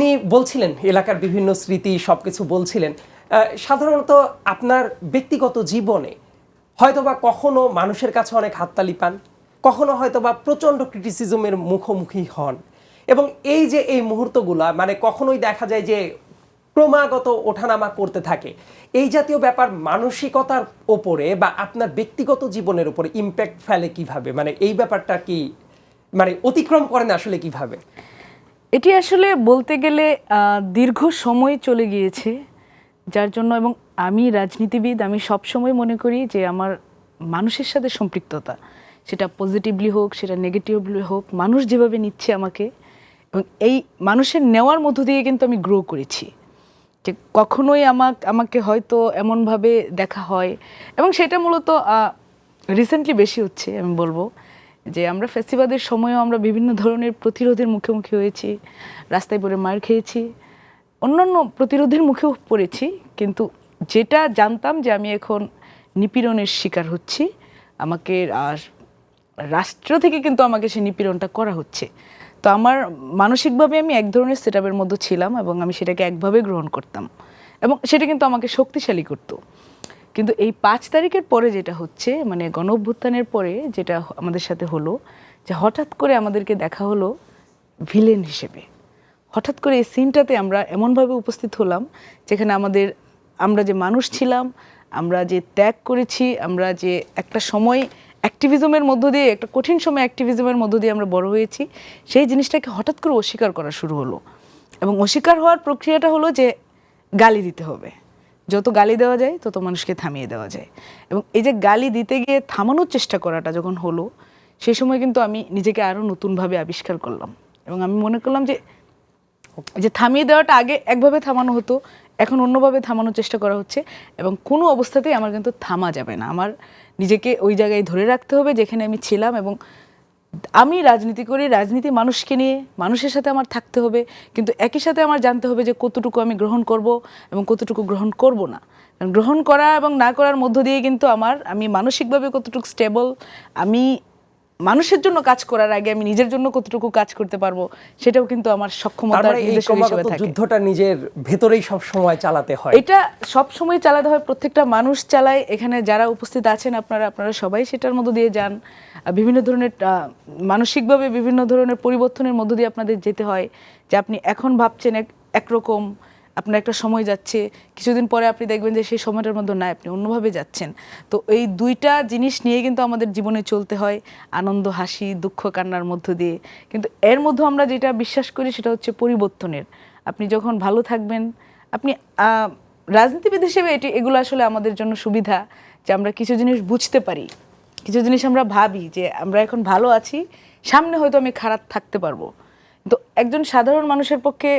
আপনি বলছিলেন এলাকার বিভিন্ন স্মৃতি সবকিছু বলছিলেন। সাধারণত আপনার ব্যক্তিগত জীবনে হয়তোবা কখনো মানুষের কাছে অনেক হাততালি পান, কখনো হয়তোবা প্রচণ্ড ক্রিটিসিজমের মুখোমুখি হন, এবং এই যে এই মুহূর্তগুলা মানে কখনোই দেখা যায় যে ক্রমাগত ওঠানামা করতে থাকে। এই জাতীয় ব্যাপার মানসিকতার ওপরে বা আপনার ব্যক্তিগত জীবনের উপরে ইম্প্যাক্ট ফেলে কিভাবে? মানে এই ব্যাপারটা কি মানে অতিক্রম করেন আসলে কিভাবে? এটি আসলে বলতে গেলে দীর্ঘ সময় চলে গিয়েছে, যার জন্য, এবং আমি রাজনীতিবিদ, আমি সবসময় মনে করি যে আমার মানুষের সাথে সম্পৃক্ততা, সেটা পজিটিভলি হোক, সেটা নেগেটিভলি হোক, মানুষ যেভাবে নিচ্ছে আমাকে, এবং এই মানুষের নেওয়ার মধ্য দিয়ে কিন্তু আমি গ্রো করেছি। যে কখনোই আমাকে হয়তো এমনভাবে দেখা হয়, এবং সেটা মূলত রিসেন্টলি বেশি হচ্ছে। আমি বলবো যে আমরা ফেস্টিভ্যালের সময়ও আমরা বিভিন্ন ধরনের প্রতিরোধের মুখোমুখি হয়েছি, রাস্তায় পড়ে মার খেয়েছি, অন্যান্য প্রতিরোধের মুখেও পড়েছি, কিন্তু যেটা জানতাম যে আমি এখন নিপীড়নের শিকার হচ্ছি, আমাকে রাষ্ট্র থেকে কিন্তু আমাকে সেই নিপীড়নটা করা হচ্ছে। তো আমার মানসিকভাবে আমি এক ধরনের সেটআপের মধ্যে ছিলাম, এবং আমি সেটাকে একভাবে গ্রহণ করতাম, এবং সেটা কিন্তু আমাকে শক্তিশালী করতো। কিন্তু এই 5 তারিখের পরে যেটা হচ্ছে, মানে গণ অভ্যুত্থানের পরে যেটা আমাদের সাথে হলো, যে হঠাৎ করে আমাদেরকে দেখা হলো ভিলেন হিসেবে। হঠাৎ করে এই সিনটাতে আমরা এমনভাবে উপস্থিত হলাম যেখানে আমরা যে মানুষ ছিলাম, আমরা যে ত্যাগ করেছি, আমরা যে একটা সময় অ্যাক্টিভিজমের মধ্য দিয়ে, একটা কঠিন সময় অ্যাক্টিভিজমের মধ্য দিয়ে আমরা বড় হয়েছি, সেই জিনিসটাকে হঠাৎ করে অস্বীকার করা শুরু হলো। এবং অস্বীকার হওয়ার প্রক্রিয়াটা হলো যে গালি দিতে হবে, যত গালি দেওয়া যায় তত মানুষকে থামিয়ে দেওয়া যায়। এবং এই যে গালি দিতে গিয়ে থামানোর চেষ্টা করাটা যখন হলো, সেই সময় কিন্তু আমি নিজেকে আরও নতুনভাবে আবিষ্কার করলাম, এবং আমি মনে করলাম যে থামিয়ে দেওয়াটা আগে একভাবে থামানো হতো, এখন অন্যভাবে থামানোর চেষ্টা করা হচ্ছে, এবং কোনো অবস্থাতেই আমার কিন্তু থামা যাবে না। আমার নিজেকে ওই জায়গায় ধরে রাখতে হবে যেখানে আমি ছিলাম, এবং আমি রাজনীতি করি, রাজনীতি মানুষকে নিয়ে, মানুষের সাথে আমার থাকতে হবে, কিন্তু একই সাথে আমার জানতে হবে যে কতটুকু আমি গ্রহণ করব এবং কতটুকু গ্রহণ করব না। কারণ গ্রহণ করা এবং না করার মধ্য দিয়ে কিন্তু আমি মানসিকভাবে কতটুকু স্টেবল, আমি মানুষের জন্য কাজ করার আগে আমি নিজের জন্য কতটুকু কাজ করতে পারবো, সেটাও কিন্তু আমার সক্ষমতার নির্দেশক হিসেবে থাকে। যুদ্ধটা নিজের ভেতরেই সব সময় চালাতে হয়, এটা সব সময় চালাতে হয়, প্রত্যেকটা মানুষ চালায়। এখানে যারা উপস্থিত আছেন আপনারা সবাই সেটার মধ্য দিয়ে যান। বিভিন্ন ধরনের মানসিকভাবে বিভিন্ন ধরনের পরিবর্তনের মধ্য দিয়ে আপনাদের যেতে হয়। যে আপনি এখন ভাবছেন একরকম, আপনার একটা সময় যাচ্ছে, কিছুদিন পরে আপনি দেখবেন যে সেই সময়টার মধ্যে নাই, আপনি অন্যভাবে যাচ্ছেন। তো এই দুইটা জিনিস নিয়ে কিন্তু আমাদের জীবনে চলতে হয়, আনন্দ, হাসি, দুঃখ, কান্নার মধ্য দিয়ে। কিন্তু এর মধ্যে আমরা যেটা বিশ্বাস করি সেটা হচ্ছে পরিবর্তনের। আপনি যখন ভালো থাকবেন, আপনি রাজনীতিবিদ হিসেবে এগুলো আসলে আমাদের জন্য সুবিধা, যে আমরা কিছু জিনিস বুঝতে পারি, কিছু জিনিস আমরা ভাবি যে আমরা এখন ভালো আছি, সামনে হয়তো আমি খারাপ থাকতে পারবো। তো একজন সাধারণ মানুষের পক্ষে